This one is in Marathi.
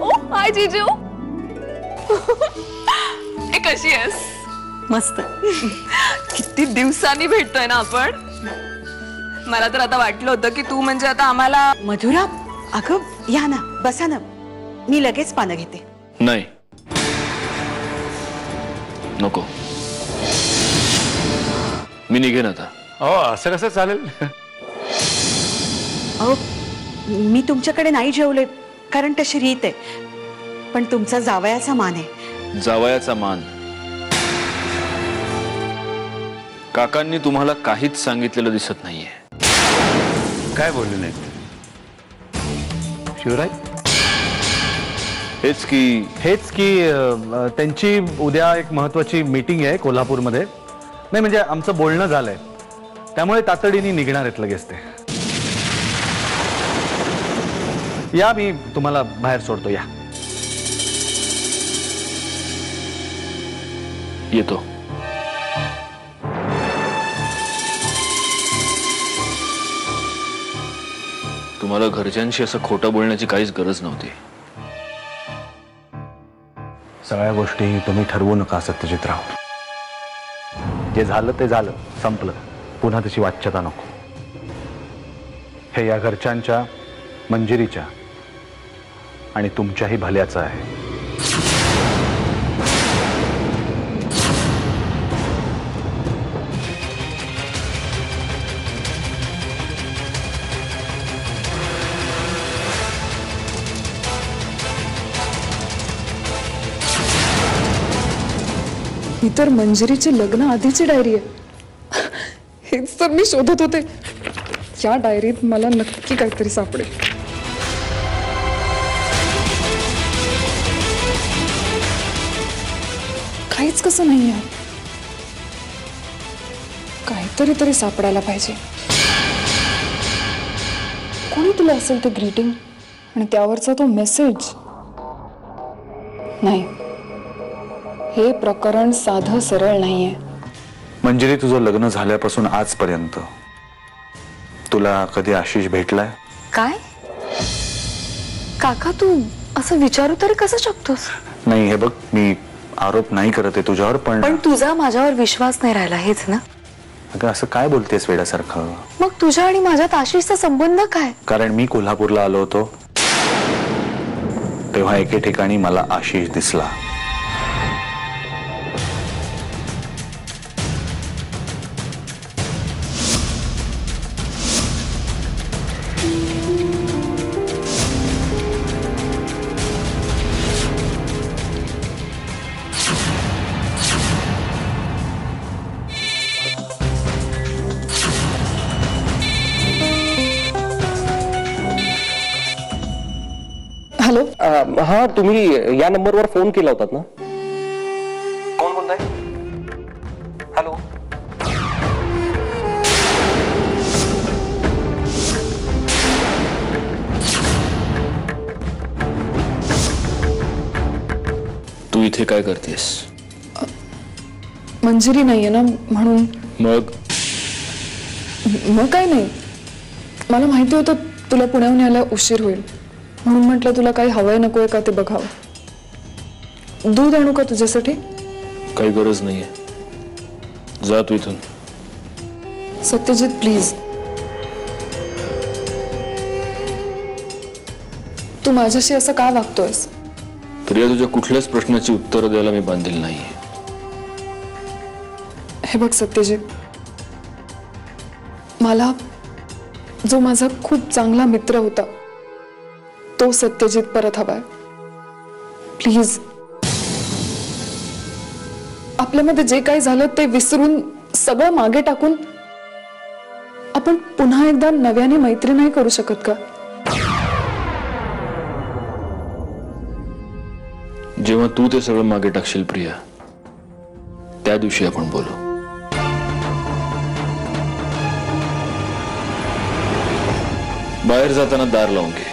ओ हाय जीजू. कशी आहेस? मस्त. किती दिवसांनी भेटतोय ना आपण. मला तर आता वाटलं होतं की तू म्हणजे आता आम्हाला. मधुरा, अगं या ना, बसा ना, मी लगेच पानं घेते. नाही नको, मी निघेन आता. हो असं कसं चालेल? अहो मी तुमच्याकडे नाही जेवले कारण तशी रीत आहे, पण तुमचा जावयाचा मान आहे. जावयाचा मान? काकांनी तुम्हाला काहीच सांगितलेलं दिसत नाहीये. काय बोलले नाही शिवराय? हेच की त्यांची उद्या एक महत्वाची मीटिंग आहे कोल्हापूरमध्ये. नाही म्हणजे आमचं बोलणं झालंय, त्यामुळे तातडीने निघणार आहेत लगेच ते. या, मी तुम्हाला बाहेर सोडतो. या येतो. तुम्हाला घरच्यांशी असं खोटं बोलण्याची काहीच गरज नव्हती. सगळ्या गोष्टी तुम्ही ठरवू नका सत्यजितराव. जे झालं ते झालं, संपलं. पुन्हा त्याची वाच्यता नको. हे या घरच्यांच्या, मंजिरीच्या आणि तुमच्याही भल्याचं आहे. ही तर मंजिरीची लग्न आधीची डायरी आहे. हेच तर मी शोधत होते. या डायरीत मला नक्की काहीतरी सापडेल. काहीच कसं नाही आहे. काहीतरी तरी सापडायला पाहिजे. कोणी तुला असेल ते ग्रीटिंग आणि त्यावरचा तो मेसेज. नाही, हे प्रकरण साधं सरळ नाहीये. मंजिरी, तुझं लग्न झाल्यापासून आजपर्यंत तुला कधी आशिष भेटलाय? काय काका, तू असं विचारू तरी कसं शकतोस? नाही, हे बघ, मी आरोप नाही करत आहे तुझ्यावर, पण तुझा माझ्यावर विश्वास नाही राहिला, हेच ना? अगं असं काय बोलतेस वेड्यासारखं? मग तुझ्या आणि माझ्यात आशिषचा संबंध काय? कारण मी कोल्हापूरला आलो होतो तेव्हा एके ठिकाणी मला आशिष दिसला. हॅलो. हा, तुम्ही या नंबरवर फोन केला होतात ना? कोण बोलताय? हॅलो. तू इथे काय करतेस? मंजिरी नाहीये ना म्हणून. मग काय नाही, मला माहिती होतं तुला पुण्याहून यायला उशीर होईल, म्हणून म्हटलं तुला काही हवंय नकोय का ते बघावं. दूध आणू का तुझ्यासाठी? काही गरज नाहीये, जा तू इथून. सत्यजित प्लीज, तू माझ्याशी असं का वागतोयस? तरी तुझ्या कुठल्याच प्रश्नाची उत्तर द्यायला मी बांधील नाही. हे बघ सत्यजित, मला जो माझा खूप चांगला मित्र होता तो सत्यजित परत हवाय. प्लीज, आपल्यामध्ये जे काही झालं ते विसरून, सगळं मागे टाकून आपण पुन्हा एकदा नव्याने मैत्री नाही करू शकत का? जेव्हा तू ते सगळं मागे टाकशील प्रिया, त्या दिवशी आपण बोलू. बाहेर जाताना दार लावून घे.